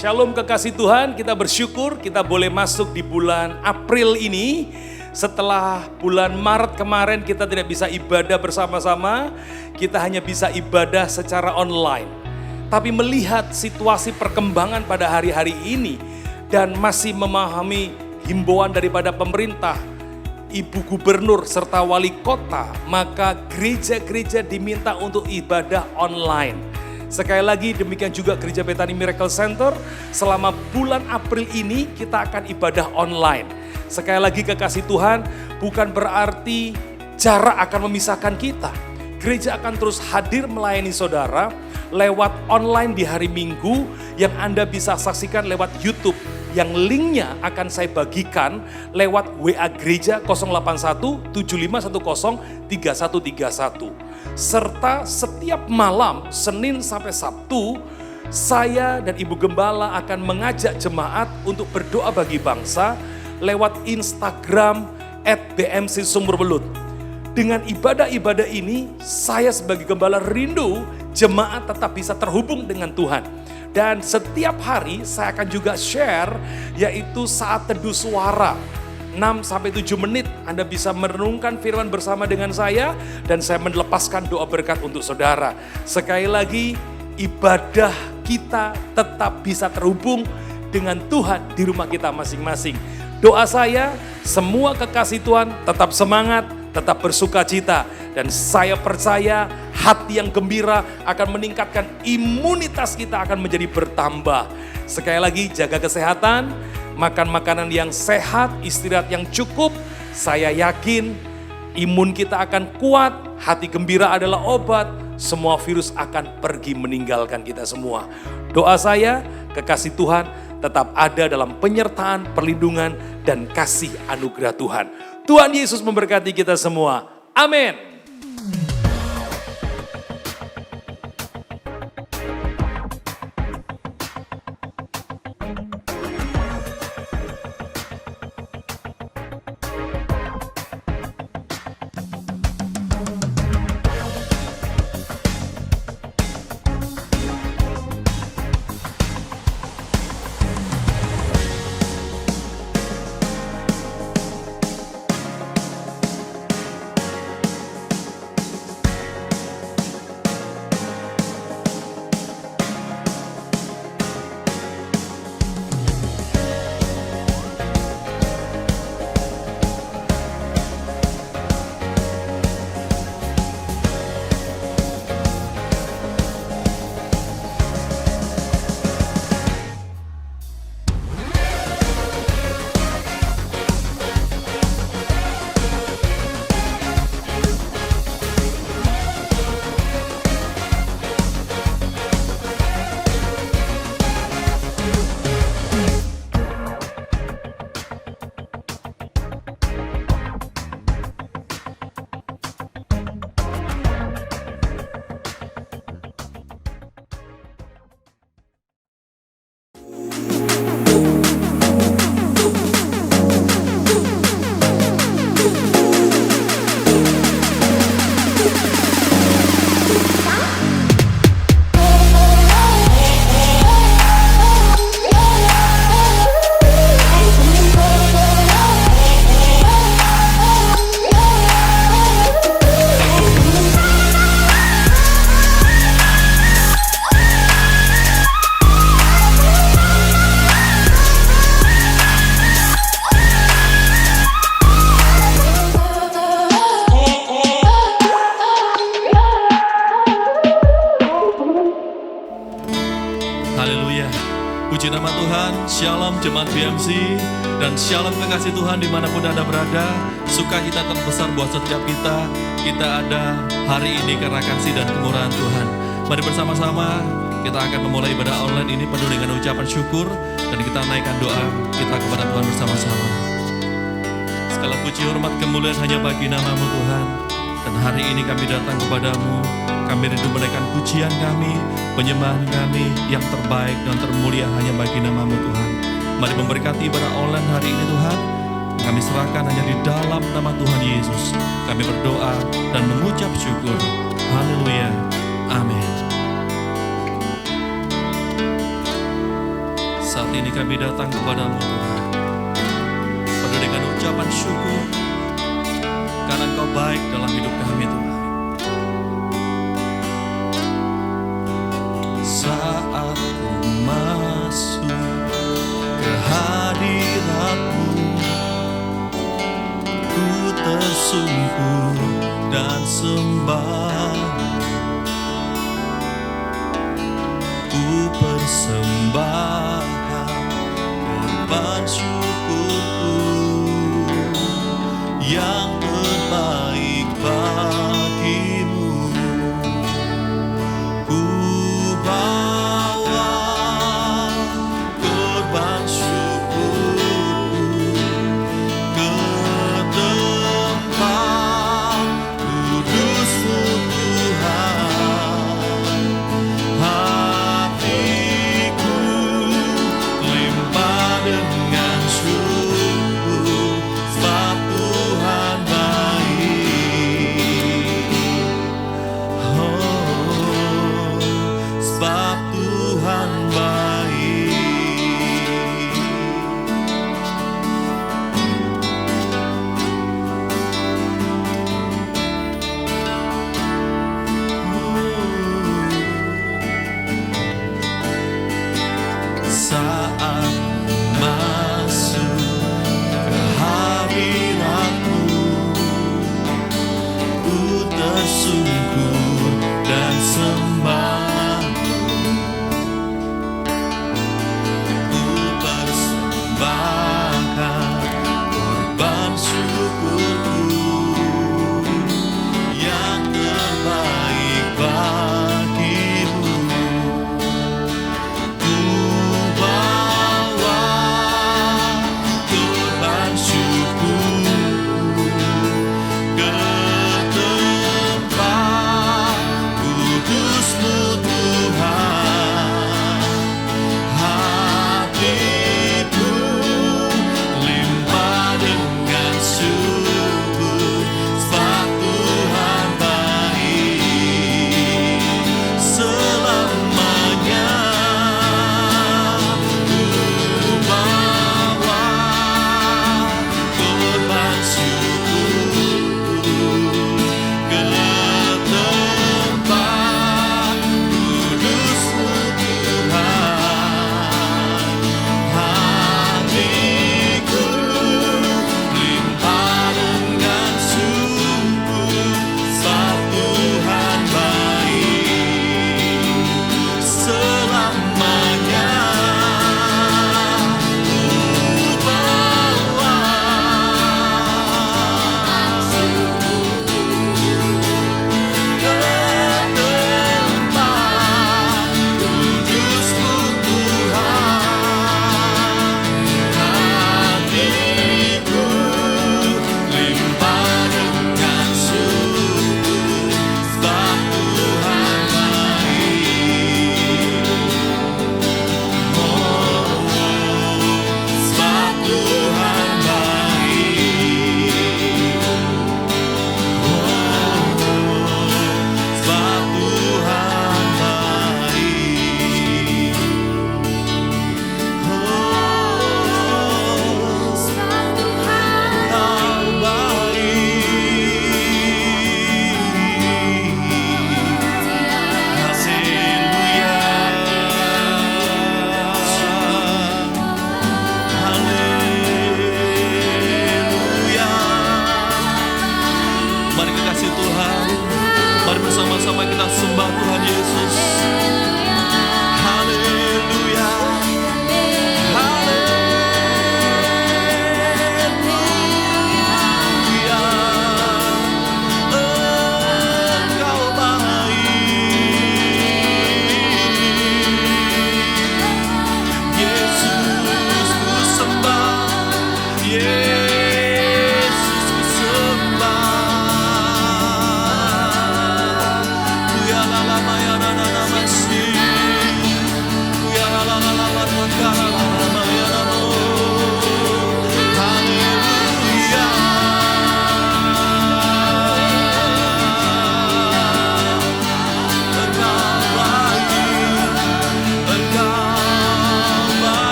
Shalom kekasih Tuhan, kita bersyukur kita boleh masuk di bulan April ini. Setelah bulan Maret kemarin kita tidak bisa ibadah bersama-sama, kita hanya bisa ibadah secara online. Tapi melihat situasi perkembangan pada hari-hari ini dan masih memahami himbauan daripada pemerintah, Ibu Gubernur serta Wali Kota, maka gereja-gereja diminta untuk ibadah online. Sekali lagi demikian juga Gereja Bethany Miracle Center, selama bulan April ini kita akan ibadah online. Sekali lagi kekasih Tuhan, bukan berarti jarak akan memisahkan kita. Gereja akan terus hadir melayani saudara lewat online di hari Minggu yang Anda bisa saksikan lewat YouTube. Yang linknya akan saya bagikan lewat WA Gereja 081 7510 3131. Serta setiap malam Senin sampai Sabtu, saya dan Ibu Gembala akan mengajak jemaat untuk berdoa bagi bangsa lewat Instagram @BMC Sumur Belut. Dengan ibadah-ibadah ini, saya sebagai gembala rindu jemaat tetap bisa terhubung dengan Tuhan. Dan setiap hari saya akan juga share yaitu saat teduh suara. 6-7 menit Anda bisa merenungkan firman bersama dengan saya dan saya melepaskan doa berkat untuk saudara. Sekali lagi ibadah kita tetap bisa terhubung dengan Tuhan di rumah kita masing-masing. Doa saya semua kekasih Tuhan tetap semangat, tetap bersuka cita. Dan saya percaya hati yang gembira akan meningkatkan imunitas kita akan menjadi bertambah. Sekali lagi jaga kesehatan, makan makanan yang sehat, istirahat yang cukup. Saya yakin imun kita akan kuat, hati gembira adalah obat. Semua virus akan pergi meninggalkan kita semua. Doa saya kekasih Tuhan tetap ada dalam penyertaan, perlindungan, dan kasih anugerah Tuhan. Tuhan Yesus memberkati kita semua. Amin. Shalom Jemaat BMC dan Shalom kekasih Tuhan dimanapun Anda berada. Sukacita terbesar buat setiap kita. Kita ada hari ini karena kasih dan kemurahan Tuhan. Mari bersama-sama kita akan memulai ibadah online ini penuh dengan ucapan syukur. Dan kita naikkan doa kita kepada Tuhan bersama-sama. Segala puji hormat kemuliaan hanya bagi nama-Mu Tuhan. Dan hari ini kami datang kepadamu. Kami rindu menaikkan pujian kami, penyembahan kami yang terbaik dan termulia hanya bagi nama-Mu Tuhan. Mari memberkati ibadah online hari ini Tuhan. Kami serahkan hanya di dalam nama Tuhan Yesus. Kami berdoa dan mengucap syukur. Haleluya. Amin. saat ini kami datang kepadamu Tuhan. Penuh dengan ucapan syukur, karena Engkau baik dalam hidup kami Tuhan. Saat ku masuk ke hadirat-Mu, ku tersungkur dan sembah. Ku persembahkan korban syukurku yang terbaik bagimu. Ku bawa korban syukurku ke tempat kudus-Mu Tuhan. Hatiku limpah dengan syukur, sebab Tuhan baik.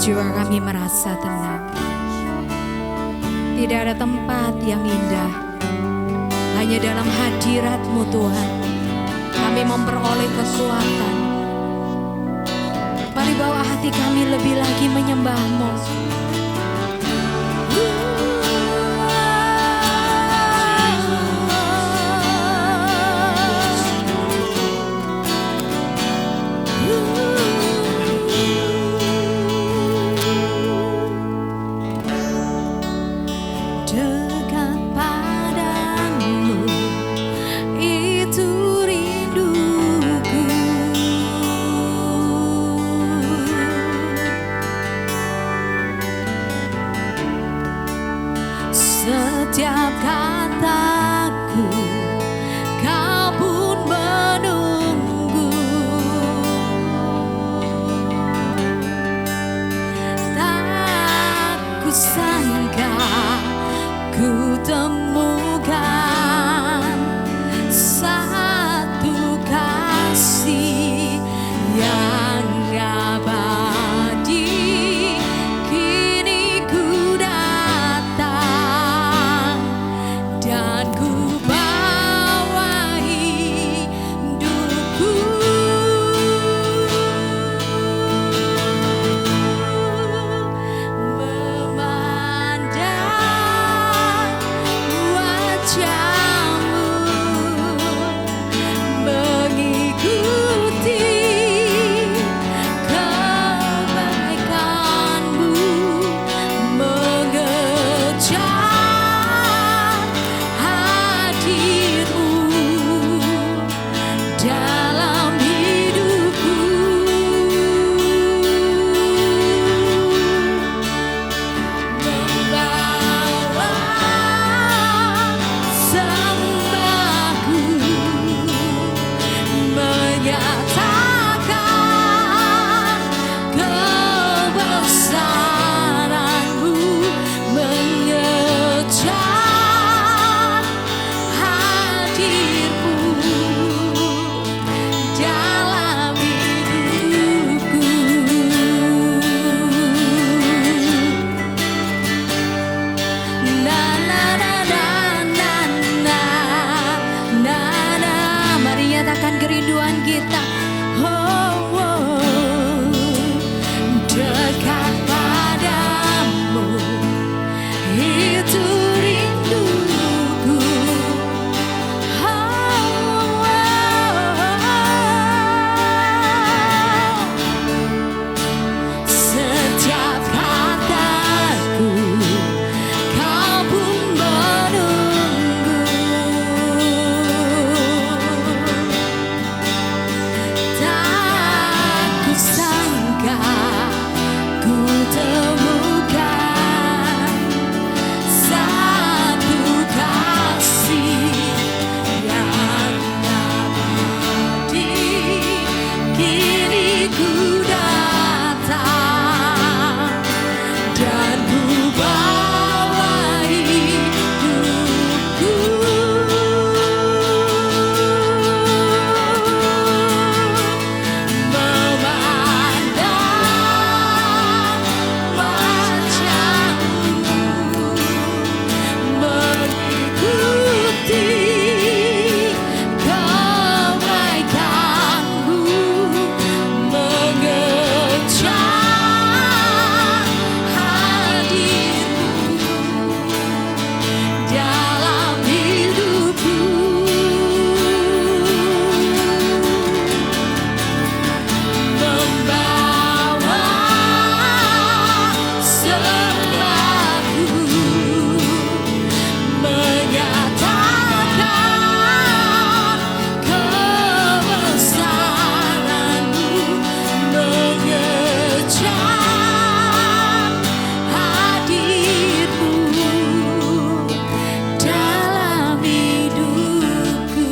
Jiwa kami merasa tenang. Tidak ada tempat yang indah, hanya dalam hadirat-Mu Tuhan kami memperoleh kekuatan. Mari bawa hati kami lebih lagi menyembah-Mu. Dekat padamu, itu rinduku. Setiap kataku, Kau pun menunggu. Tak kusangka ku temukan satu kasih yang abadi. Kini ku datang dan ku bawa hidupku. Memandang wajah-Mu, mengikuti kebaikan-Mu, mengejar hadir-Mu dalam hidupku. Membawa sembahku, menyatakan kebesaran-Mu, mengejar hadir-Mu dalam hidupku. Na na na na na na na na. Mari nyatakan kerinduan kita. Oh, oh. Dekat padamu, itu rinduku. Oh, oh, oh. Setiap kataku, Kau pun menunggu. Tak kusangka ku temukan satu kasih yang abadi. Kini ku datang dan ku bawa hidupku. Memandang wajah-Mu, mengikuti kebaikan-Mu, mengejar hadir-Mu dalam hidupku. Membawa sembahku, menyatakan kebesaran-Mu, mengejar hadir-Mu dalam hidupku.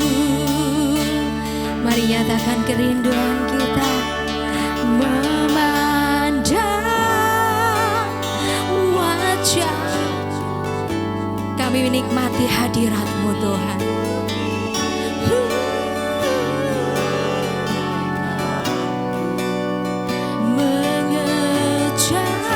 Mari nyatakan kerinduan kita. Memandang wajah, kami menikmati hadirat-Mu Tuhan. Mengejar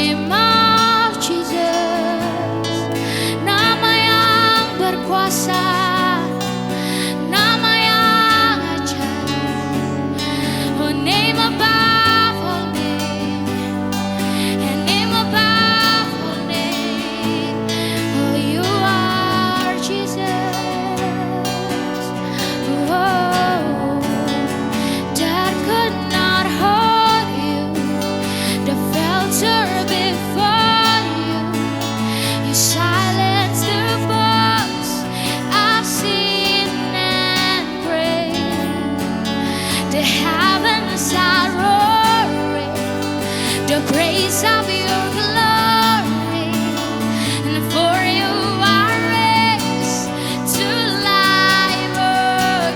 name of Jesus, nama yang berkuasa, nama yang ajaib, a name above all name, a name above all name. Oh, you are Jesus. Oh, that could not hold you, the filter before you. You silence the voice of sin and praise. The heavens are roaring, the praise of your glory, and for you are raised to life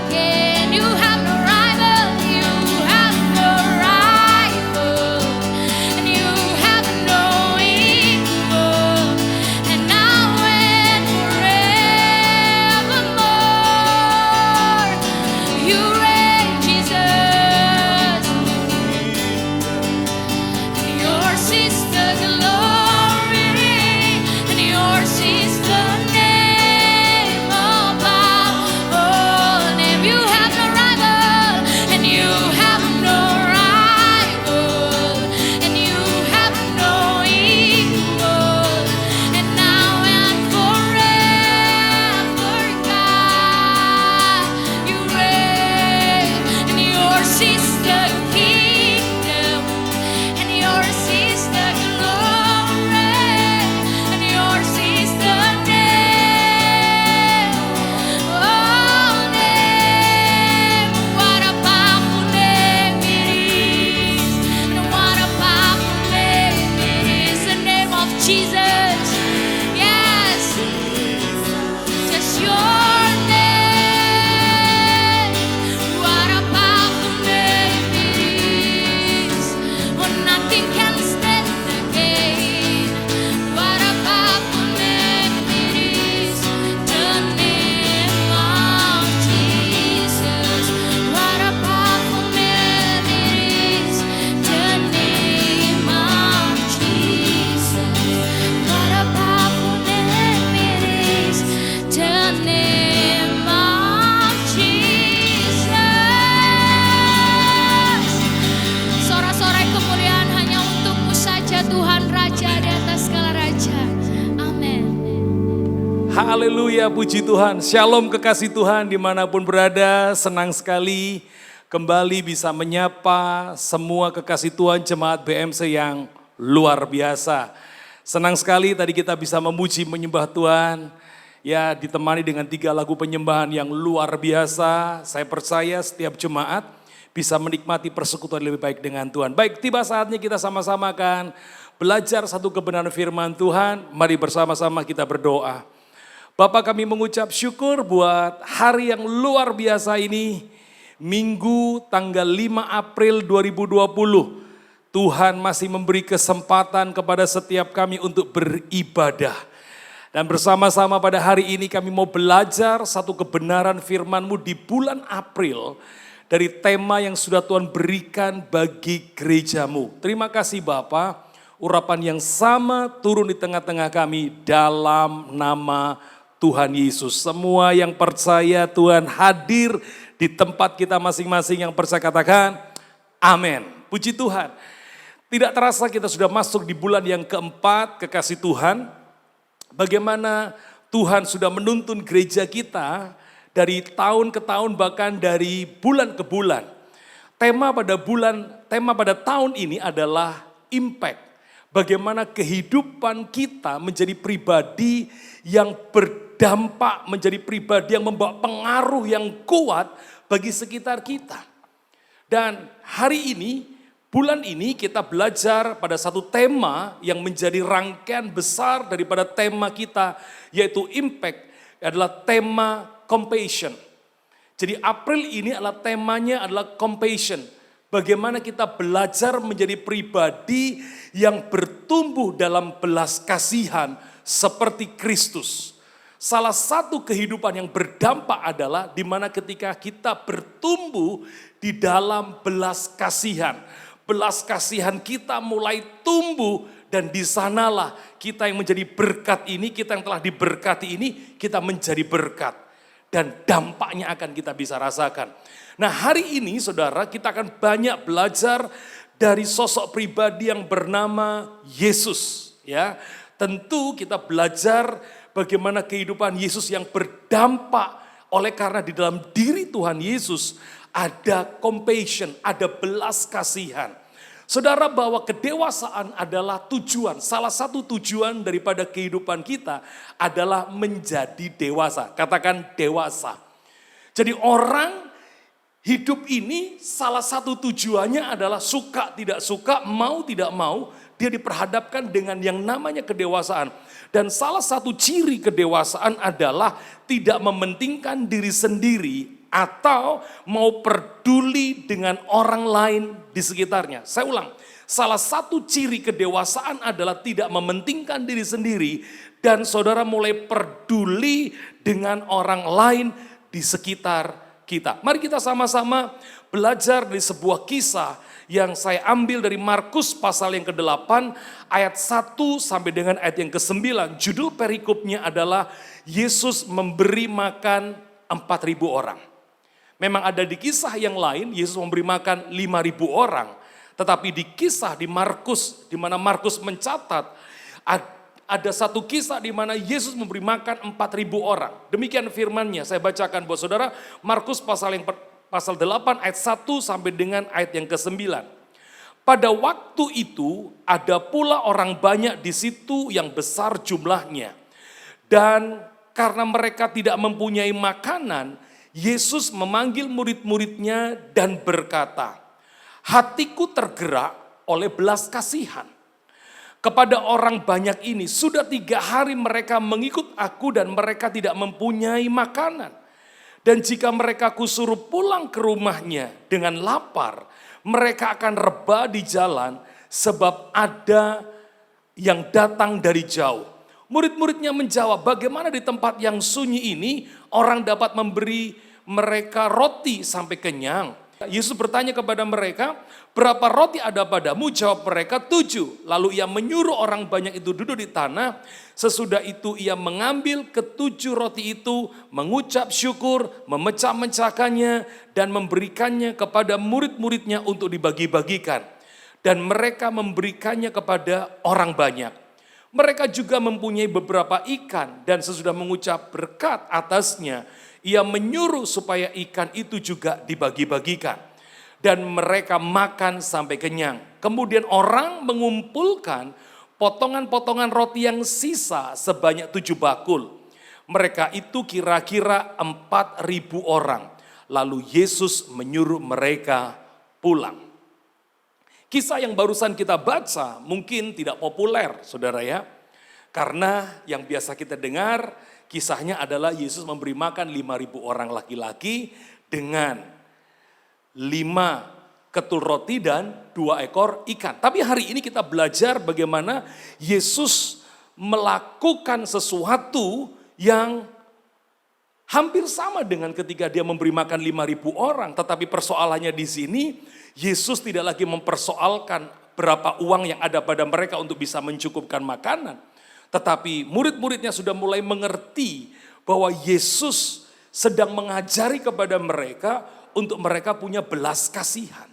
again. You have no rival, you have no rival, and you have no equal, and now and forevermore. You reign, Jesus. Yours is the glory, and yours is the name above all name. You have no rival, and you have no rival, and you have no equal, and now and forever, God, you reign, and yours is the kingdom, and yours is the glory, and yours is the name. Oh, name, what a powerful name it is, and what a powerful name it is, the name of Jesus. Yes, just your name. What a powerful name it is. Oh, nothing can stand again. What a powerful name it is. The name of Jesus. What a powerful name it is. The name of Jesus. What a powerful name it is. The name of Jesus. Sorak-sorai kemuliaan hanya untuk-Mu saja, Tuhan Raja di atas segala raja. Amin. Haleluya, puji Tuhan. Shalom kekasih Tuhan dimanapun berada. Senang sekali kembali bisa menyapa semua kekasih Tuhan jemaat BMC yang luar biasa. Senang sekali tadi kita bisa memuji menyembah Tuhan. Ya, ditemani dengan 3 lagu penyembahan yang luar biasa. Saya percaya setiap jemaat bisa menikmati persekutuan lebih baik dengan Tuhan. Baik, tiba saatnya kita sama-sama akan belajar satu kebenaran firman Tuhan. Mari bersama-sama kita berdoa. Bapa, kami mengucap syukur buat hari yang luar biasa ini. Minggu tanggal 5 April 2020. Tuhan masih memberi kesempatan kepada setiap kami untuk beribadah. Dan bersama-sama pada hari ini kami mau belajar satu kebenaran firman-Mu di bulan April. Dari tema yang sudah Tuhan berikan bagi gereja-Mu. Terima kasih Bapa, urapan yang sama turun di tengah-tengah kami dalam nama Tuhan Yesus. Semua yang percaya Tuhan hadir di tempat kita masing-masing, yang percaya katakan amin. Puji Tuhan. Tidak terasa kita sudah masuk di bulan yang keempat, kekasih Tuhan. Bagaimana Tuhan sudah menuntun gereja kita dari tahun ke tahun, bahkan dari bulan ke bulan. Tema pada tahun ini adalah impact. Bagaimana kehidupan kita menjadi pribadi yang berdampak, menjadi pribadi yang membawa pengaruh yang kuat bagi sekitar kita. Dan hari ini, bulan ini kita belajar pada satu tema yang menjadi rangkaian besar daripada tema kita, yaitu impact, adalah tema compassion. Jadi April ini adalah temanya adalah compassion. Bagaimana kita belajar menjadi pribadi yang bertumbuh dalam belas kasihan seperti Kristus. Salah satu kehidupan yang berdampak adalah di mana ketika kita bertumbuh di dalam belas kasihan. Belas kasihan kita mulai tumbuh Dan di sanalah kita yang menjadi berkat ini, kita yang telah diberkati ini, kita menjadi berkat. Dan dampaknya akan kita bisa rasakan. Nah hari ini saudara, kita akan banyak belajar dari sosok pribadi yang bernama Yesus. Ya, tentu kita belajar bagaimana kehidupan Yesus yang berdampak oleh karena di dalam diri Tuhan Yesus ada compassion, ada belas kasihan. Saudara, bahwa kedewasaan adalah tujuan. Salah satu tujuan daripada kehidupan kita adalah menjadi dewasa. Katakan dewasa. Jadi orang hidup ini salah satu tujuannya adalah suka tidak suka, mau tidak mau, dia diperhadapkan dengan yang namanya kedewasaan. Dan salah satu ciri kedewasaan adalah tidak mementingkan diri sendiri atau mau peduli dengan orang lain di sekitarnya. Saya ulang, salah satu ciri kedewasaan adalah tidak mementingkan diri sendiri dan saudara mulai peduli dengan orang lain di sekitar kita. Mari kita sama-sama belajar dari sebuah kisah yang saya ambil dari Markus pasal yang ke-8 ayat 1 sampai dengan ayat yang ke-9. Judul perikopnya adalah Yesus memberi makan 4.000 orang. Memang ada di kisah yang lain Yesus memberi makan 5.000 orang. Tetapi di kisah di Markus, di mana Markus mencatat ada satu kisah di mana Yesus memberi makan 4.000 orang. Demikian firman-Nya. Saya bacakan buat saudara Markus pasal 8 ayat 1 sampai dengan ayat yang ke-9. Pada waktu itu ada pula orang banyak di situ yang besar jumlahnya. Dan karena mereka tidak mempunyai makanan, Yesus memanggil murid-muridnya dan berkata, hatiku tergerak oleh belas kasihan kepada orang banyak ini. Sudah 3 hari mereka mengikut aku dan mereka tidak mempunyai makanan. Dan jika mereka kusuruh pulang ke rumahnya dengan lapar, mereka akan reba di jalan sebab ada yang datang dari jauh. Murid-muridnya menjawab, bagaimana di tempat yang sunyi ini orang dapat memberi mereka roti sampai kenyang? Yesus bertanya kepada mereka, berapa roti ada padamu? Jawab mereka 7. Lalu ia menyuruh orang banyak itu duduk di tanah. Sesudah itu ia mengambil ke-7 roti itu, mengucap syukur, memecah-mecahkannya dan memberikannya kepada murid-muridnya untuk dibagi-bagikan. Dan mereka memberikannya kepada orang banyak. Mereka juga mempunyai beberapa ikan dan sesudah mengucap berkat atasnya, ia menyuruh supaya ikan itu juga dibagi-bagikan. Dan mereka makan sampai kenyang. Kemudian orang mengumpulkan potongan-potongan roti yang sisa sebanyak 7 bakul. Mereka itu kira-kira 4.000 orang. Lalu Yesus menyuruh mereka pulang. Kisah yang barusan kita baca mungkin tidak populer, saudara ya. Karena yang biasa kita dengar, kisahnya adalah Yesus memberi makan 5.000 orang laki-laki dengan 5 ketul roti dan 2 ekor ikan. Tapi hari ini kita belajar bagaimana Yesus melakukan sesuatu yang hampir sama dengan ketika dia memberi makan 5.000 orang. Tetapi persoalannya di sini, Yesus tidak lagi mempersoalkan berapa uang yang ada pada mereka untuk bisa mencukupkan makanan. Tetapi murid-muridnya sudah mulai mengerti bahwa Yesus sedang mengajari kepada mereka untuk mereka punya belas kasihan.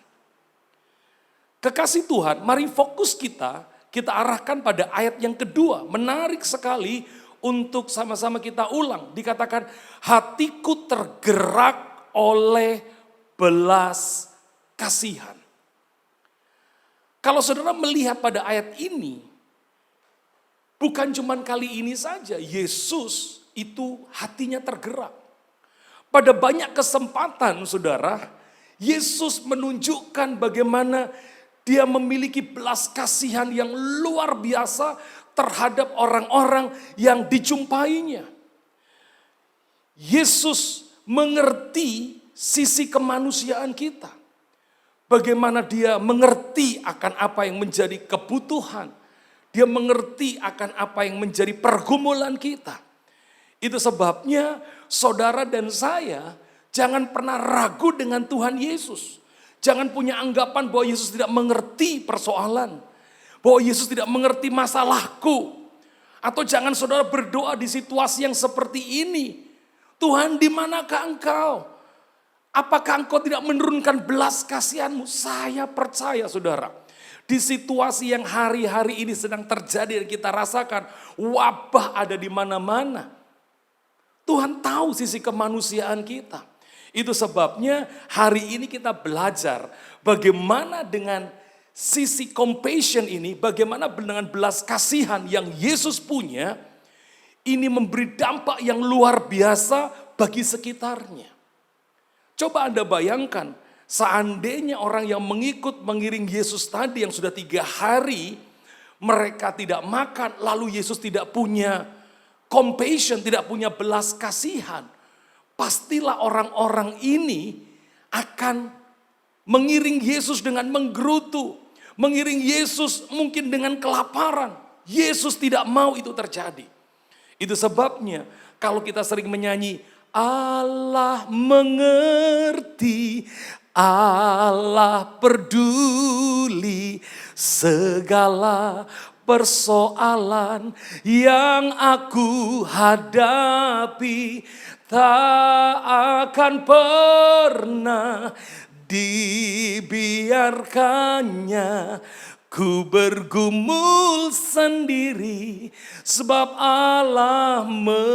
Kekasih Tuhan, mari fokus kita arahkan pada ayat yang kedua. Menarik sekali untuk sama-sama kita ulang. Dikatakan, hatiku tergerak oleh belas kasihan. Kalau saudara melihat pada ayat ini, bukan cuma kali ini saja, Yesus itu hatinya tergerak. Pada banyak kesempatan saudara, Yesus menunjukkan bagaimana dia memiliki belas kasihan yang luar biasa terhadap orang-orang yang dijumpainya. Yesus mengerti sisi kemanusiaan kita. Bagaimana dia mengerti akan apa yang menjadi kebutuhan. Dia mengerti akan apa yang menjadi pergumulan kita. Itu sebabnya saudara dan saya jangan pernah ragu dengan Tuhan Yesus. Jangan punya anggapan bahwa Yesus tidak mengerti persoalan. Bahwa Yesus tidak mengerti masalahku. Atau jangan saudara berdoa di situasi yang seperti ini. Tuhan, di manakah engkau? Apakah engkau tidak menurunkan belas kasihan-Mu? Saya percaya saudara. Di situasi yang hari-hari ini sedang terjadi dan kita rasakan. Wabah ada di mana-mana. Tuhan tahu sisi kemanusiaan kita. Itu sebabnya hari ini kita belajar bagaimana dengan sisi compassion ini, bagaimana dengan belas kasihan yang Yesus punya, ini memberi dampak yang luar biasa bagi sekitarnya. Coba Anda bayangkan, seandainya orang yang mengiring Yesus tadi yang sudah 3 hari, mereka tidak makan, lalu Yesus tidak punya compassion, tidak punya belas kasihan. Pastilah orang-orang ini akan mengiring Yesus dengan menggerutu. Mengiring Yesus mungkin dengan kelaparan. Yesus tidak mau itu terjadi. Itu sebabnya kalau kita sering menyanyi, Allah mengerti, Allah peduli segala persoalan yang aku hadapi, tak akan pernah dibiarkannya ku bergumul sendiri, sebab Allah mengerti.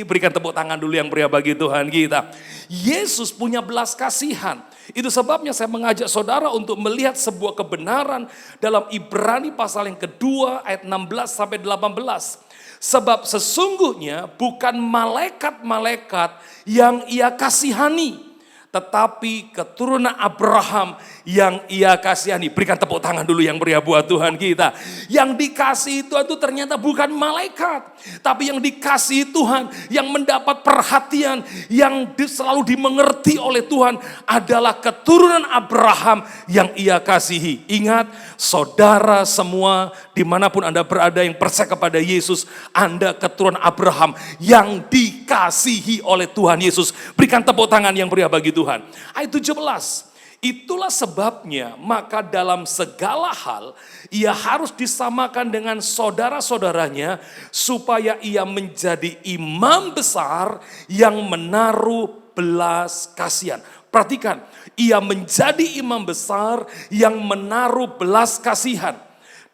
Berikan tepuk tangan dulu yang meriah bagi Tuhan kita. Yesus punya belas kasihan. Itu sebabnya saya mengajak saudara untuk melihat sebuah kebenaran dalam Ibrani pasal yang kedua ayat 16 sampai 18. Sebab sesungguhnya bukan malaikat-malaikat yang ia kasihani, tetapi keturunan Abraham yang ia kasihani. Berikan tepuk tangan dulu yang meriah buat Tuhan kita. Yang dikasihi Tuhan itu ternyata bukan malaikat. Tapi yang dikasihi Tuhan, yang mendapat perhatian, yang selalu dimengerti oleh Tuhan adalah keturunan Abraham yang ia kasihi. Ingat, saudara semua dimanapun Anda berada yang percaya kepada Yesus, Anda keturunan Abraham yang dikasihi oleh Tuhan Yesus. Berikan tepuk tangan yang meriah bagi Tuhan. Ayat 17. Itulah sebabnya maka dalam segala hal ia harus disamakan dengan saudara-saudaranya supaya ia menjadi imam besar yang menaruh belas kasihan. Perhatikan, ia menjadi imam besar yang menaruh belas kasihan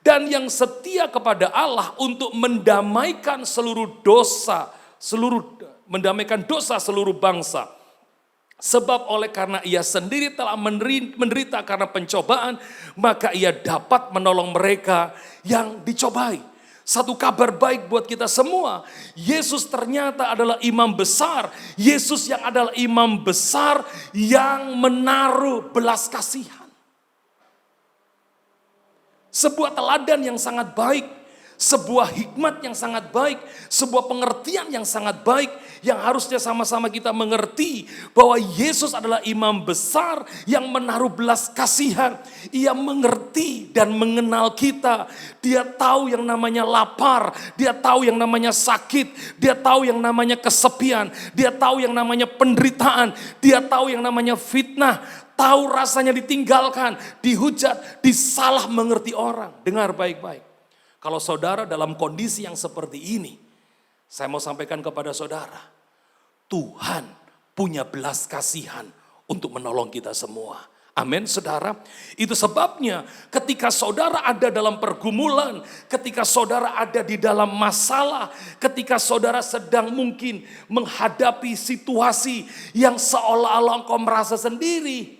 dan yang setia kepada Allah untuk mendamaikan mendamaikan dosa seluruh bangsa. Sebab oleh karena ia sendiri telah menderita karena pencobaan, maka ia dapat menolong mereka yang dicobai. Satu kabar baik buat kita semua, Yesus ternyata adalah imam besar. Yesus yang adalah imam besar yang menaruh belas kasihan. Sebuah teladan yang sangat baik, sebuah hikmat yang sangat baik, sebuah pengertian yang sangat baik, yang harusnya sama-sama kita mengerti bahwa Yesus adalah imam besar yang menaruh belas kasihan. Ia mengerti dan mengenal kita. Dia tahu yang namanya lapar, dia tahu yang namanya sakit, dia tahu yang namanya kesepian, dia tahu yang namanya penderitaan, dia tahu yang namanya fitnah, tahu rasanya ditinggalkan, dihujat, disalah mengerti orang. Dengar baik-baik. Kalau saudara dalam kondisi yang seperti ini, saya mau sampaikan kepada saudara, Tuhan punya belas kasihan untuk menolong kita semua. Amin, saudara. Itu sebabnya ketika saudara ada dalam pergumulan, ketika saudara ada di dalam masalah, ketika saudara sedang mungkin menghadapi situasi yang seolah-olah engkau merasa sendiri,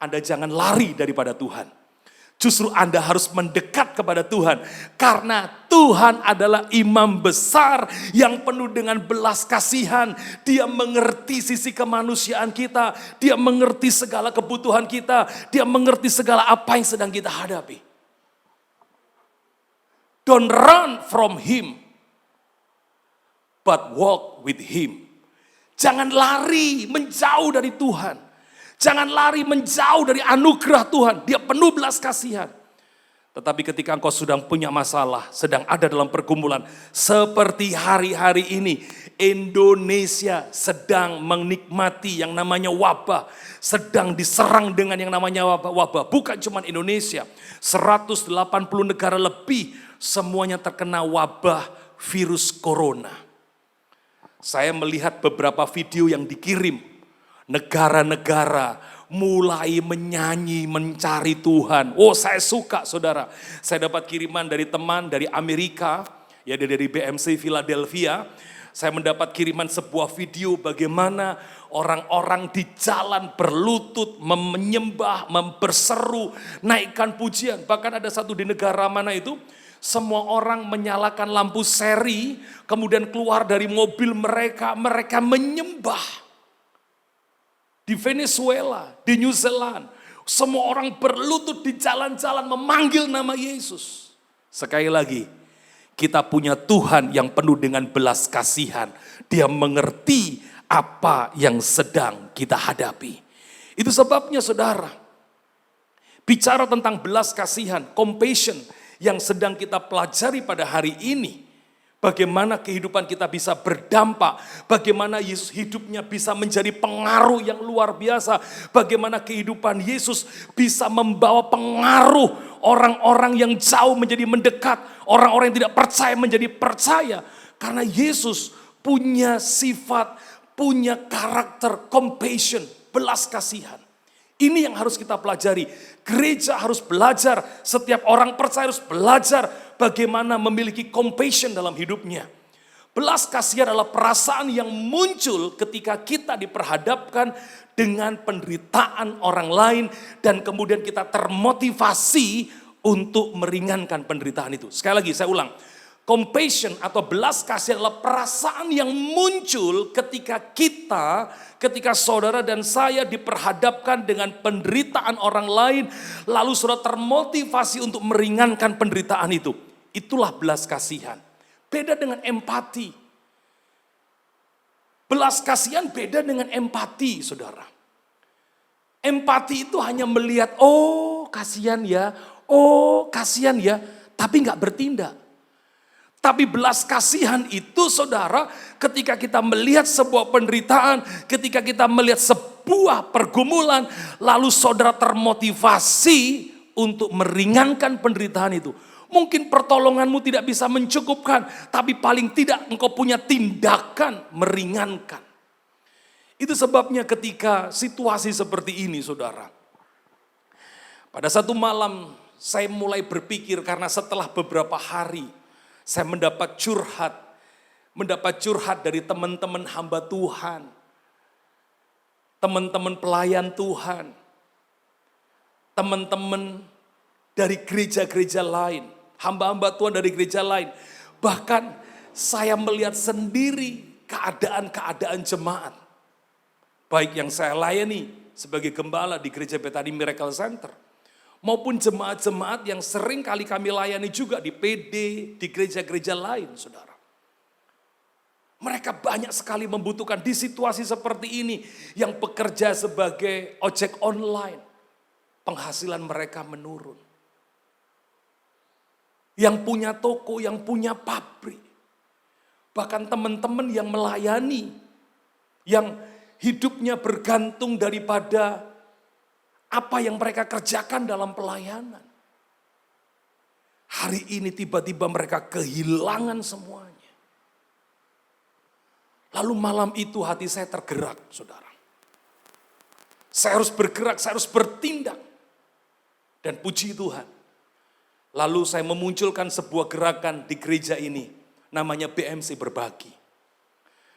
Anda jangan lari daripada Tuhan. Justru Anda harus mendekat kepada Tuhan. Karena Tuhan adalah imam besar yang penuh dengan belas kasihan. Dia mengerti sisi kemanusiaan kita. Dia mengerti segala kebutuhan kita. Dia mengerti segala apa yang sedang kita hadapi. Don't run from Him, but walk with Him. Jangan lari menjauh dari Tuhan. Jangan lari menjauh dari anugerah Tuhan. Dia penuh belas kasihan. Tetapi ketika engkau sedang punya masalah, sedang ada dalam pergumulan, seperti hari-hari ini, Indonesia sedang menikmati yang namanya wabah, sedang diserang dengan yang namanya wabah. Bukan cuma Indonesia, 180 negara lebih semuanya terkena wabah virus corona. Saya melihat beberapa video yang dikirim, negara-negara mulai menyanyi, mencari Tuhan. Oh, saya suka saudara. Saya dapat kiriman dari teman dari Amerika, ya dari BMC Philadelphia. Saya mendapat kiriman sebuah video bagaimana orang-orang di jalan berlutut, menyembah, berseru, naikkan pujian. Bahkan ada satu di negara mana itu, semua orang menyalakan lampu seri, kemudian keluar dari mobil mereka menyembah. Di Venezuela, di New Zealand, semua orang berlutut di jalan-jalan memanggil nama Yesus. Sekali lagi, kita punya Tuhan yang penuh dengan belas kasihan. Dia mengerti apa yang sedang kita hadapi. Itu sebabnya saudara, bicara tentang belas kasihan, compassion yang sedang kita pelajari pada hari ini. Bagaimana kehidupan kita bisa berdampak, bagaimana Yesus hidupnya bisa menjadi pengaruh yang luar biasa, bagaimana kehidupan Yesus bisa membawa pengaruh orang-orang yang jauh menjadi mendekat, orang-orang yang tidak percaya menjadi percaya. Karena Yesus punya sifat, punya karakter compassion, belas kasihan. Ini yang harus kita pelajari. Gereja harus belajar, setiap orang percaya harus belajar bagaimana memiliki compassion dalam hidupnya. Belas kasihan adalah perasaan yang muncul ketika kita diperhadapkan dengan penderitaan orang lain dan kemudian kita termotivasi untuk meringankan penderitaan itu. Sekali lagi saya ulang. Compassion atau belas kasihan adalah perasaan yang muncul ketika saudara dan saya diperhadapkan dengan penderitaan orang lain, lalu saudara termotivasi untuk meringankan penderitaan itu. Itulah belas kasihan. Beda dengan empati. Belas kasihan beda dengan empati, saudara. Empati itu hanya melihat, oh kasihan ya, tapi nggak bertindak. Tapi belas kasihan itu saudara, ketika kita melihat sebuah penderitaan, ketika kita melihat sebuah pergumulan, lalu saudara termotivasi untuk meringankan penderitaan itu. Mungkin pertolonganmu tidak bisa mencukupkan, tapi paling tidak engkau punya tindakan meringankan. Itu sebabnya ketika situasi seperti ini saudara. Pada satu malam saya mulai berpikir karena setelah beberapa hari saya mendapat curhat dari teman-teman hamba Tuhan, teman-teman pelayan Tuhan, teman-teman dari gereja-gereja lain, hamba-hamba Tuhan dari gereja lain. Bahkan saya melihat sendiri keadaan-keadaan jemaat. Baik yang saya layani sebagai gembala di gereja Bethany Miracle Center, maupun jemaat-jemaat yang sering kali kami layani juga di PD, di gereja-gereja lain, saudara. Mereka banyak sekali membutuhkan di situasi seperti ini, yang bekerja sebagai ojek online, penghasilan mereka menurun. Yang punya toko, yang punya pabrik, bahkan teman-teman yang melayani, yang hidupnya bergantung daripada apa yang mereka kerjakan dalam pelayanan. Hari ini tiba-tiba mereka kehilangan semuanya. Lalu malam itu hati saya tergerak, saudara. Saya harus bergerak, saya harus bertindak. Dan puji Tuhan. Lalu saya memunculkan sebuah gerakan di gereja ini. Namanya BMC Berbagi.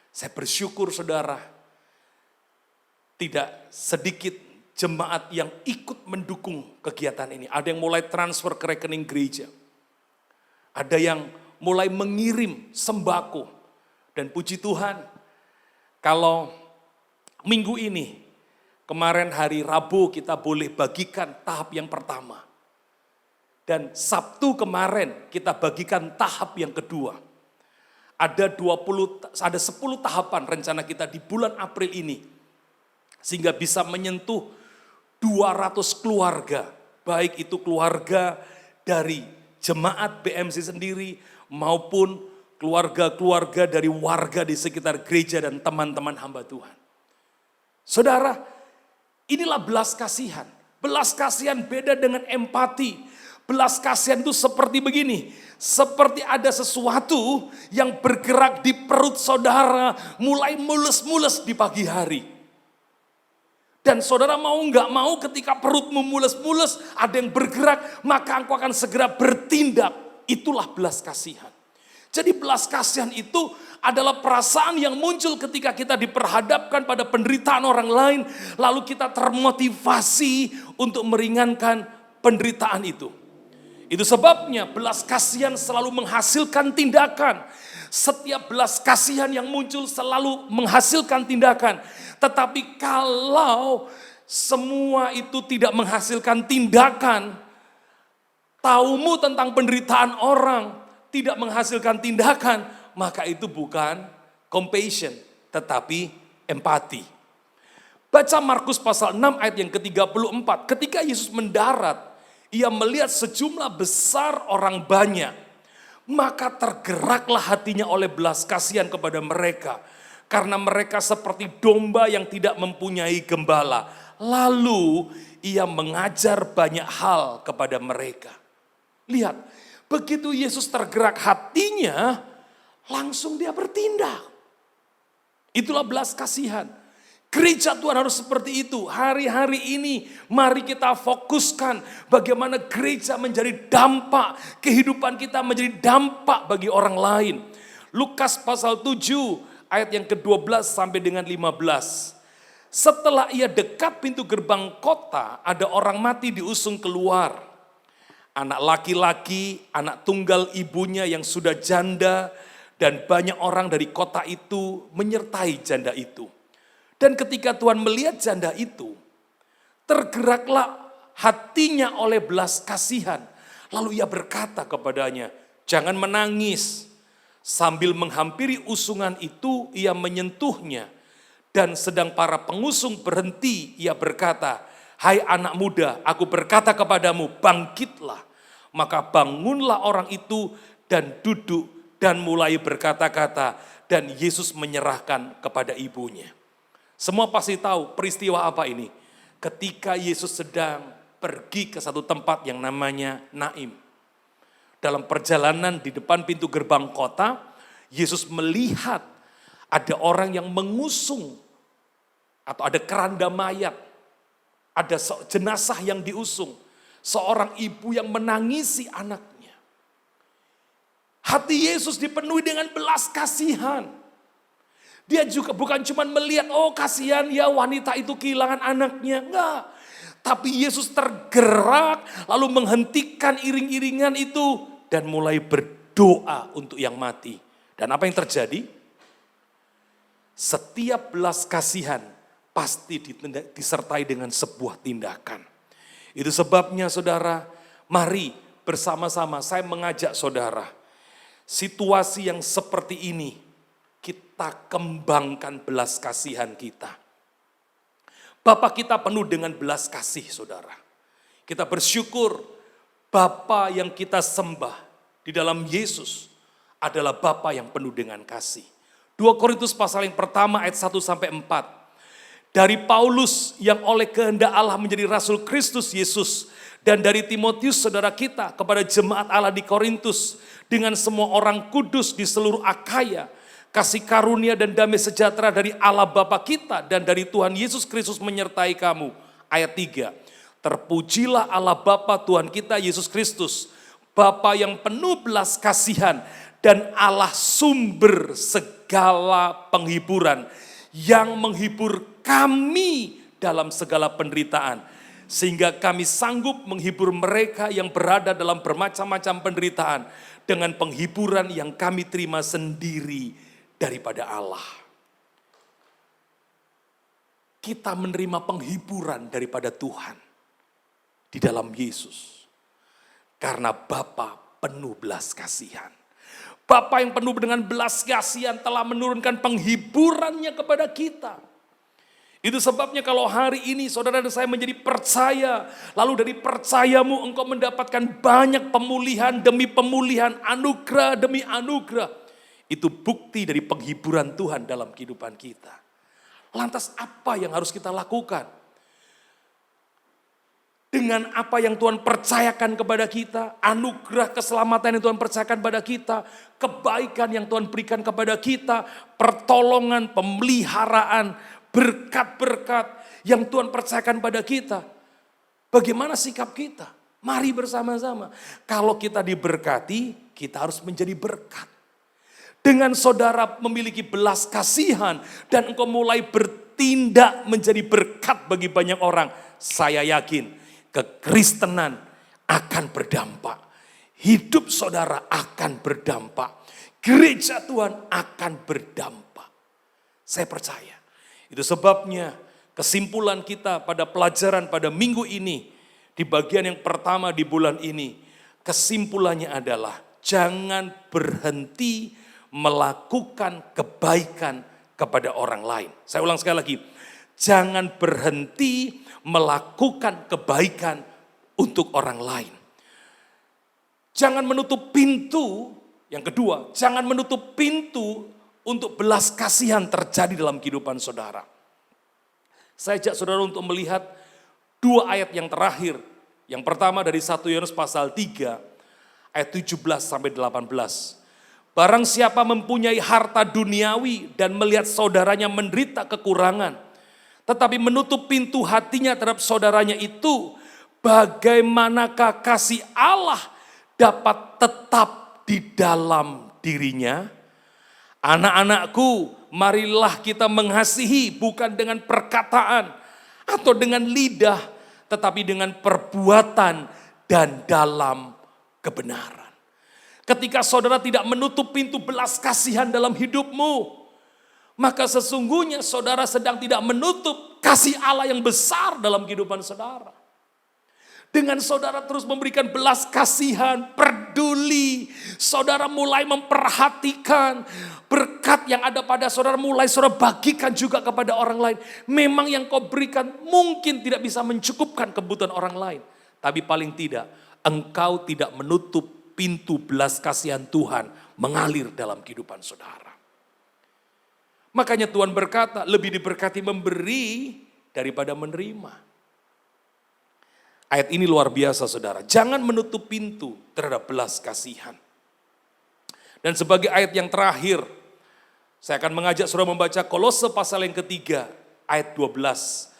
Saya bersyukur saudara. Tidak sedikit jemaat yang ikut mendukung kegiatan ini. Ada yang mulai transfer ke rekening gereja. Ada yang mulai mengirim sembako. Dan puji Tuhan, kalau minggu ini, kemarin hari Rabu kita boleh bagikan tahap yang pertama. Dan Sabtu kemarin kita bagikan tahap yang kedua. Ada 10 tahapan rencana kita di bulan April ini. Sehingga bisa menyentuh 200 keluarga, baik itu keluarga dari jemaat BMC sendiri maupun keluarga-keluarga dari warga di sekitar gereja dan teman-teman hamba Tuhan. Saudara, inilah belas kasihan. Belas kasihan beda dengan empati. Belas kasihan itu seperti begini. Seperti ada sesuatu yang bergerak di perut saudara mulai mules-mules di pagi hari. Dan saudara mau nggak mau ketika perutmu mules-mules ada yang bergerak, maka engkau akan segera bertindak. Itulah belas kasihan. Jadi belas kasihan itu adalah perasaan yang muncul ketika kita diperhadapkan pada penderitaan orang lain, lalu kita termotivasi untuk meringankan penderitaan itu. Itu sebabnya belas kasihan selalu menghasilkan tindakan. Setiap belas kasihan yang muncul selalu menghasilkan tindakan. Tetapi kalau semua itu tidak menghasilkan tindakan, taumu tentang penderitaan orang tidak menghasilkan tindakan, maka itu bukan compassion, tetapi empati. Baca Markus pasal 6 ayat yang ke-34. Ketika Yesus mendarat, ia melihat sejumlah besar orang banyak. Maka tergeraklah hatinya oleh belas kasihan kepada mereka. Karena mereka seperti domba yang tidak mempunyai gembala. Lalu ia mengajar banyak hal kepada mereka. Lihat, begitu Yesus tergerak hatinya, langsung dia bertindak. Itulah belas kasihan. Gereja Tuhan harus seperti itu. Hari-hari ini mari kita fokuskan bagaimana gereja menjadi dampak. Kehidupan kita menjadi dampak bagi orang lain. Lukas pasal 7 ayat yang ke-12 sampai dengan 15. Setelah ia dekat pintu gerbang kota, ada orang mati diusung keluar. Anak laki-laki, anak tunggal ibunya yang sudah janda, dan banyak orang dari kota itu menyertai janda itu. Dan ketika Tuhan melihat janda itu, tergeraklah hatinya oleh belas kasihan. Lalu ia berkata kepadanya, jangan menangis. Sambil menghampiri usungan itu, ia menyentuhnya. Dan sedang para pengusung berhenti, ia berkata, hai anak muda, aku berkata kepadamu, bangkitlah. Maka bangunlah orang itu dan duduk dan mulai berkata-kata. Dan Yesus menyerahkan kepada ibunya. Semua pasti tahu peristiwa apa ini. Ketika Yesus sedang pergi ke satu tempat yang namanya Naim. Dalam perjalanan di depan pintu gerbang kota, Yesus melihat ada orang yang mengusung atau ada keranda mayat. Ada jenazah yang diusung. Seorang ibu yang menangisi anaknya. Hati Yesus dipenuhi dengan belas kasihan. Dia juga bukan cuma melihat, oh kasihan ya wanita itu kehilangan anaknya. Enggak. Tapi Yesus tergerak lalu menghentikan iring-iringan itu. Dan mulai berdoa untuk yang mati. Dan apa yang terjadi? Setiap belas kasihan pasti disertai dengan sebuah tindakan. Itu sebabnya saudara, mari bersama-sama saya mengajak saudara. Situasi yang seperti ini, kita kembangkan belas kasihan kita. Bapa kita penuh dengan belas kasih saudara. Kita bersyukur Bapa yang kita sembah di dalam Yesus adalah Bapa yang penuh dengan kasih. 2 Korintus pasal yang pertama ayat 1 sampai 4. Dari Paulus yang oleh kehendak Allah menjadi Rasul Kristus Yesus. Dan dari Timotius saudara kita kepada jemaat Allah di Korintus. Dengan semua orang kudus di seluruh Akaya. Kasih karunia dan damai sejahtera dari Allah Bapa kita dan dari Tuhan Yesus Kristus menyertai kamu. Ayat 3. Terpujilah Allah Bapa Tuhan kita Yesus Kristus. Bapa yang penuh belas kasihan dan Allah sumber segala penghiburan. Yang menghibur kami dalam segala penderitaan. Sehingga kami sanggup menghibur mereka yang berada dalam bermacam-macam penderitaan. Dengan penghiburan yang kami terima sendiri daripada Allah. Kita menerima penghiburan daripada Tuhan. Di dalam Yesus. Karena Bapa penuh belas kasihan. Bapa yang penuh dengan belas kasihan telah menurunkan penghiburannya kepada kita. Itu sebabnya kalau hari ini saudara dan saya menjadi percaya. Lalu dari percayamu engkau mendapatkan banyak pemulihan demi pemulihan, anugerah demi anugerah. Itu bukti dari penghiburan Tuhan dalam kehidupan kita. Lantas apa yang harus kita lakukan? Dengan apa yang Tuhan percayakan kepada kita, anugerah keselamatan yang Tuhan percayakan kepada kita, kebaikan yang Tuhan berikan kepada kita, pertolongan, pemeliharaan, berkat-berkat yang Tuhan percayakan pada kita. Bagaimana sikap kita? Mari bersama-sama. Kalau kita diberkati, kita harus menjadi berkat. Dengan saudara memiliki belas kasihan dan engkau mulai bertindak menjadi berkat bagi banyak orang, saya yakin kekristenan akan berdampak. Hidup saudara akan berdampak. Gereja Tuhan akan berdampak. Saya percaya. Itu sebabnya kesimpulan kita pada pelajaran pada minggu ini, di bagian yang pertama di bulan ini, kesimpulannya adalah jangan berhenti melakukan kebaikan kepada orang lain. Saya ulang sekali lagi, jangan berhenti melakukan kebaikan untuk orang lain. Jangan menutup pintu, yang kedua, jangan menutup pintu untuk belas kasihan terjadi dalam kehidupan saudara. Saya ajak saudara untuk melihat dua ayat yang terakhir. Yang pertama dari 1 Yohanes pasal 3 ayat 17 sampai 18. Barang siapa mempunyai harta duniawi dan melihat saudaranya menderita kekurangan, tetapi menutup pintu hatinya terhadap saudaranya itu, bagaimanakah kasih Allah dapat tetap di dalam dirinya? Anak-anakku, marilah kita mengasihi bukan dengan perkataan atau dengan lidah, tetapi dengan perbuatan dan dalam kebenaran. Ketika saudara tidak menutup pintu belas kasihan dalam hidupmu, maka sesungguhnya saudara sedang tidak menutup kasih Allah yang besar dalam kehidupan saudara. Dengan saudara terus memberikan belas kasihan, peduli, saudara mulai memperhatikan berkat yang ada pada saudara, mulai saudara bagikan juga kepada orang lain. Memang yang kau berikan mungkin tidak bisa mencukupkan kebutuhan orang lain, tapi paling tidak engkau tidak menutup pintu belas kasihan Tuhan mengalir dalam kehidupan saudara. Makanya Tuhan berkata, lebih diberkati memberi daripada menerima. Ayat ini luar biasa saudara. Jangan menutup pintu terhadap belas kasihan. Dan sebagai ayat yang terakhir, saya akan mengajak saudara membaca Kolose pasal yang ketiga, ayat 12.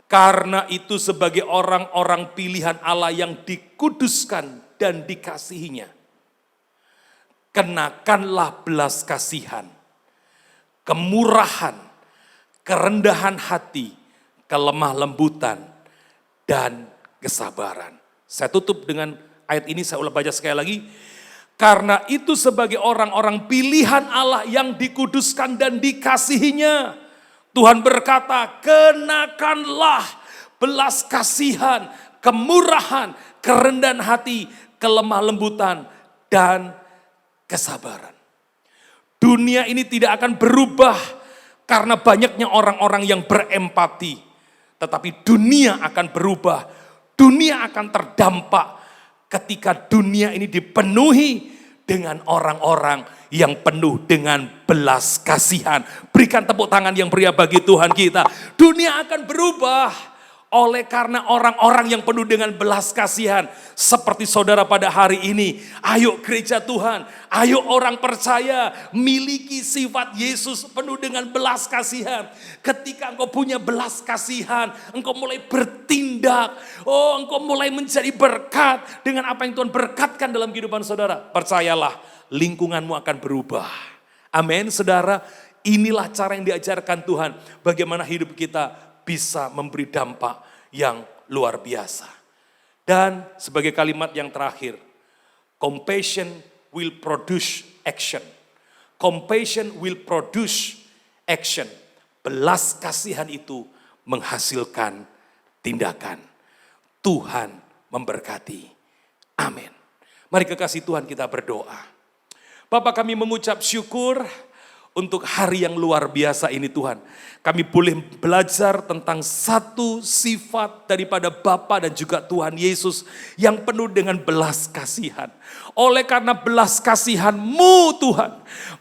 Karena itu sebagai orang-orang pilihan Allah yang dikuduskan dan dikasihinya, kenakanlah belas kasihan, kemurahan, kerendahan hati, kelemah lembutan, dan kesabaran. Saya tutup dengan ayat ini, saya ulang baca sekali lagi. Karena itu sebagai orang-orang pilihan Allah yang dikuduskan dan dikasihinya, Tuhan berkata, kenakanlah belas kasihan, kemurahan, kerendahan hati, kelemah lembutan, dan kesabaran. Dunia ini tidak akan berubah karena banyaknya orang-orang yang berempati. Tetapi dunia akan berubah, dunia akan terdampak ketika dunia ini dipenuhi dengan orang-orang yang penuh dengan belas kasihan. Berikan tepuk tangan yang meriah bagi Tuhan kita. Dunia akan berubah oleh karena orang-orang yang penuh dengan belas kasihan. Seperti saudara pada hari ini. Ayo gereja Tuhan, ayo orang percaya, miliki sifat Yesus penuh dengan belas kasihan. Ketika engkau punya belas kasihan, engkau mulai bertindak. Oh, engkau mulai menjadi berkat dengan apa yang Tuhan berkatkan dalam kehidupan saudara. Percayalah, lingkunganmu akan berubah. Amin, saudara. Inilah cara yang diajarkan Tuhan. Bagaimana hidup kita bisa memberi dampak yang luar biasa. Dan sebagai kalimat yang terakhir, compassion will produce action. Compassion will produce action. Belas kasihan itu menghasilkan tindakan. Tuhan memberkati. Amin. Mari kekasih Tuhan kita berdoa. Bapa, kami mengucap syukur untuk hari yang luar biasa ini Tuhan. Kami boleh belajar tentang satu sifat daripada Bapa dan juga Tuhan Yesus yang penuh dengan belas kasihan. Oleh karena belas kasihan-Mu Tuhan,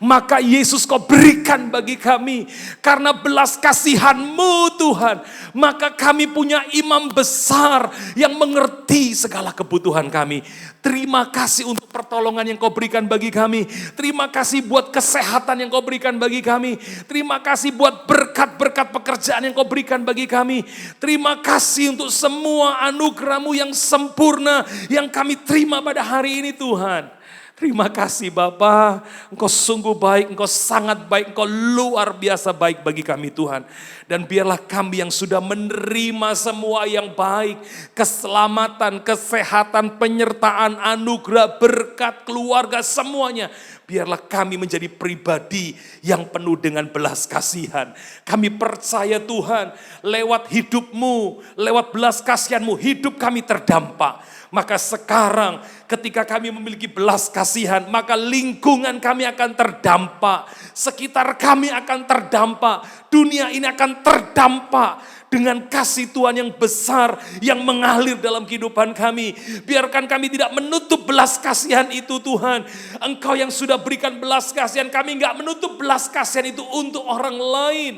maka Yesus Kau berikan bagi kami. Karena belas kasihan-Mu Tuhan, maka kami punya imam besar yang mengerti segala kebutuhan kami. Terima kasih untuk pertolongan yang Kau berikan bagi kami. Terima kasih buat kesehatan yang Kau berikan bagi kami. Terima kasih buat berkat-berkat pekerjaan yang Kau berikan bagi kami. Terima kasih untuk semua anugerah-Mu yang sempurna yang kami terima pada hari ini Tuhan. Terima kasih Bapa, Engkau sungguh baik, Engkau sangat baik, Engkau luar biasa baik bagi kami Tuhan. Dan biarlah kami yang sudah menerima semua yang baik, keselamatan, kesehatan, penyertaan, anugerah, berkat, keluarga, semuanya. Biarlah kami menjadi pribadi yang penuh dengan belas kasihan. Kami percaya Tuhan, lewat hidup-Mu, lewat belas kasihan-Mu, hidup kami terdampak. Maka sekarang ketika kami memiliki belas kasihan, maka lingkungan kami akan terdampak. Sekitar kami akan terdampak. Dunia ini akan terdampak dengan kasih Tuhan yang besar yang mengalir dalam kehidupan kami. Biarkan kami tidak menutup belas kasihan itu Tuhan. Engkau yang sudah berikan belas kasihan, kami enggak menutup belas kasihan itu untuk orang lain.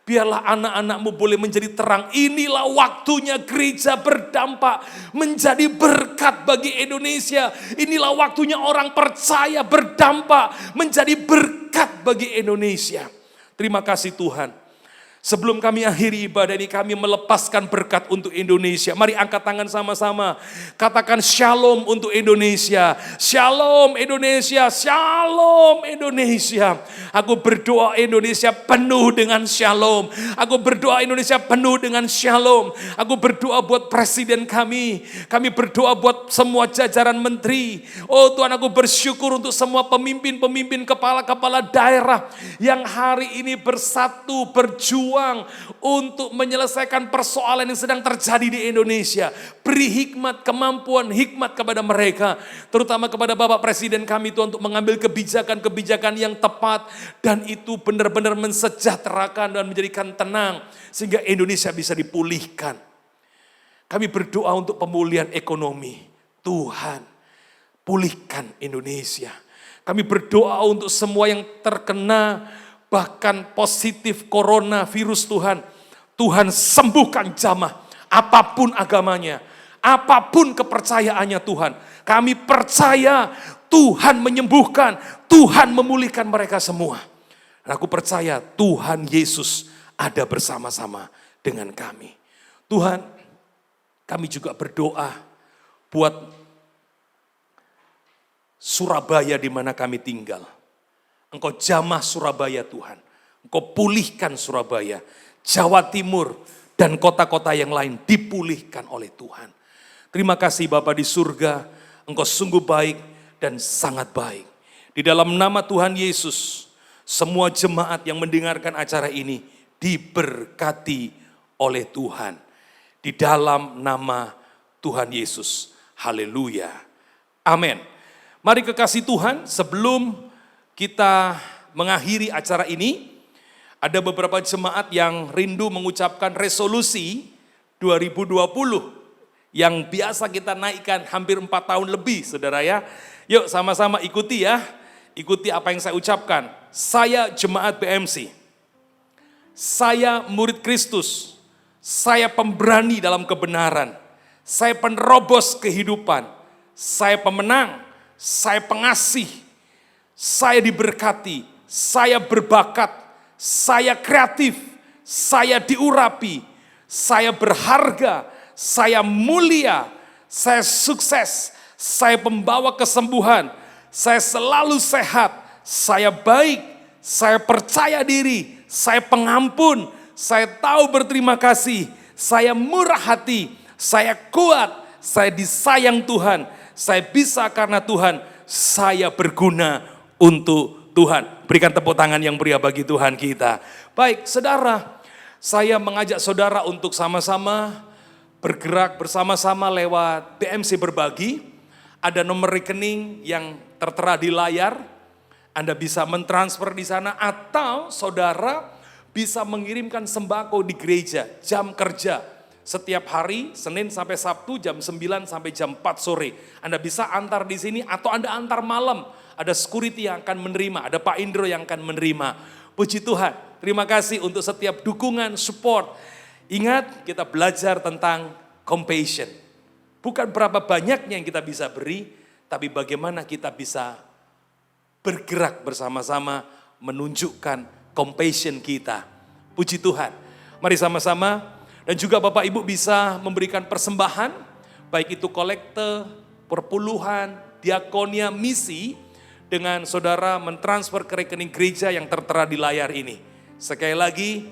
Biarlah anak-anak-Mu boleh menjadi terang. Inilah waktunya gereja berdampak, menjadi berkat bagi Indonesia. Inilah waktunya orang percaya berdampak, menjadi berkat bagi Indonesia. Terima kasih Tuhan. Sebelum kami akhiri ibadah ini, kami melepaskan berkat untuk Indonesia. Mari angkat tangan sama-sama. Katakan shalom untuk Indonesia. Shalom Indonesia, shalom Indonesia. Aku berdoa Indonesia penuh dengan shalom. Aku berdoa Indonesia penuh dengan shalom. Aku berdoa buat presiden kami. Kami berdoa buat semua jajaran menteri. Oh Tuhan, aku bersyukur untuk semua pemimpin-pemimpin, kepala-kepala daerah yang hari ini bersatu, berjuang untuk menyelesaikan persoalan yang sedang terjadi di Indonesia. Beri hikmat, kemampuan, hikmat kepada mereka. Terutama kepada Bapak Presiden kami Tuhan, untuk mengambil kebijakan-kebijakan yang tepat. Dan itu benar-benar mensejahterakan dan menjadikan tenang. Sehingga Indonesia bisa dipulihkan. Kami berdoa untuk pemulihan ekonomi. Tuhan, pulihkan Indonesia. Kami berdoa untuk semua yang terkena bahkan positif coronavirus Tuhan. Tuhan sembuhkan jamaah, apapun agamanya, apapun kepercayaannya Tuhan. Kami percaya Tuhan menyembuhkan, Tuhan memulihkan mereka semua. Dan aku percaya Tuhan Yesus ada bersama-sama dengan kami. Tuhan, kami juga berdoa buat Surabaya di mana kami tinggal. Engkau jamah Surabaya Tuhan. Engkau pulihkan Surabaya, Jawa Timur, dan kota-kota yang lain dipulihkan oleh Tuhan. Terima kasih Bapa di surga, Engkau sungguh baik dan sangat baik. Di dalam nama Tuhan Yesus, semua jemaat yang mendengarkan acara ini diberkati oleh Tuhan. Di dalam nama Tuhan Yesus. Haleluya. Amin. Mari kekasih Tuhan, sebelum kita mengakhiri acara ini, ada beberapa jemaat yang rindu mengucapkan resolusi 2020 yang biasa kita naikkan hampir 4 tahun lebih, saudara ya. Yuk sama-sama ikuti ya, ikuti apa yang saya ucapkan. Saya jemaat BMC, saya murid Kristus, saya pemberani dalam kebenaran, saya penerobos kehidupan, saya pemenang, saya pengasih, saya diberkati, saya berbakat, saya kreatif, saya diurapi, saya berharga, saya mulia, saya sukses, saya pembawa kesembuhan, saya selalu sehat, saya baik, saya percaya diri, saya pengampun, saya tahu berterima kasih, saya murah hati, saya kuat, saya disayang Tuhan, saya bisa karena Tuhan, saya berguna untuk Tuhan. Berikan tepuk tangan yang meriah bagi Tuhan kita. Baik, saudara, saya mengajak saudara untuk sama-sama bergerak bersama-sama lewat BMC Berbagi. Ada nomor rekening yang tertera di layar. Anda bisa mentransfer di sana atau saudara bisa mengirimkan sembako di gereja jam kerja. Setiap hari, Senin sampai Sabtu jam 9 sampai jam 4 sore. Anda bisa antar di sini atau Anda antar malam. ada security yang akan menerima, ada Pak Indro yang akan menerima. Puji Tuhan, terima kasih untuk setiap dukungan, support. Ingat, kita belajar tentang compassion. Bukan berapa banyaknya yang kita bisa beri, tapi bagaimana kita bisa bergerak bersama-sama menunjukkan compassion kita. Puji Tuhan. Mari sama-sama, dan juga Bapak Ibu bisa memberikan persembahan, baik itu kolekte, perpuluhan, diakonia, misi, dengan saudara mentransfer ke rekening gereja yang tertera di layar ini. Sekali lagi,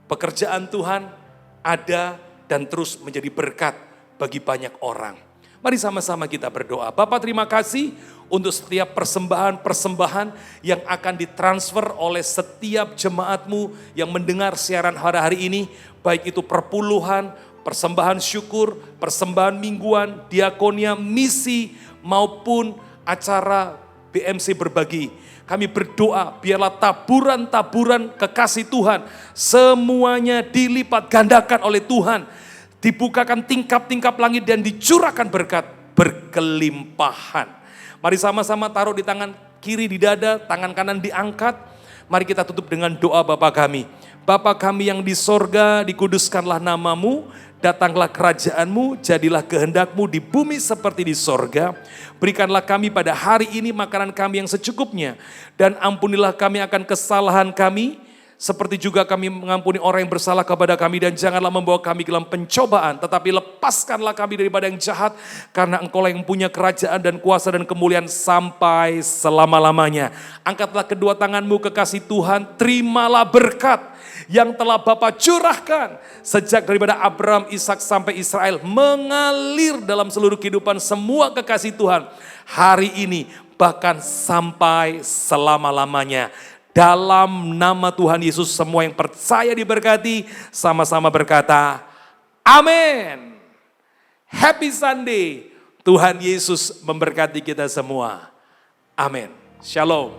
pekerjaan Tuhan ada dan terus menjadi berkat bagi banyak orang. Mari sama-sama kita berdoa. Bapak, terima kasih untuk setiap persembahan-persembahan yang akan ditransfer oleh setiap jemaatmu yang mendengar siaran hari-hari ini, baik itu perpuluhan, persembahan syukur, persembahan mingguan, diakonia, misi, maupun acara BMC berbagi. Kami berdoa biarlah taburan-taburan kekasih Tuhan semuanya dilipat gandakan oleh Tuhan. Dibukakan tingkap-tingkap langit dan dicurahkan berkat berkelimpahan. Mari sama-sama taruh di tangan kiri di dada, tangan kanan diangkat. Mari kita tutup dengan doa Bapa kami. Bapa kami yang di sorga, dikuduskanlah namamu, datanglah kerajaanmu, jadilah kehendakmu di bumi seperti di sorga. Berikanlah kami pada hari ini makanan kami yang secukupnya, dan ampunilah kami akan kesalahan kami, seperti juga kami mengampuni orang yang bersalah kepada kami, dan janganlah membawa kami ke dalam pencobaan, tetapi lepaskanlah kami daripada yang jahat, karena Engkau lah yang punya kerajaan dan kuasa dan kemuliaan sampai selama-lamanya. Angkatlah kedua tanganmu kekasih Tuhan, terimalah berkat yang telah Bapa curahkan sejak daripada Abraham, Ishak sampai Israel, mengalir dalam seluruh kehidupan semua kekasih Tuhan hari ini, bahkan sampai selama-lamanya. Dalam nama Tuhan Yesus semua yang percaya diberkati, sama-sama berkata, amin. Happy Sunday. Tuhan Yesus memberkati kita semua. Amin. Shalom.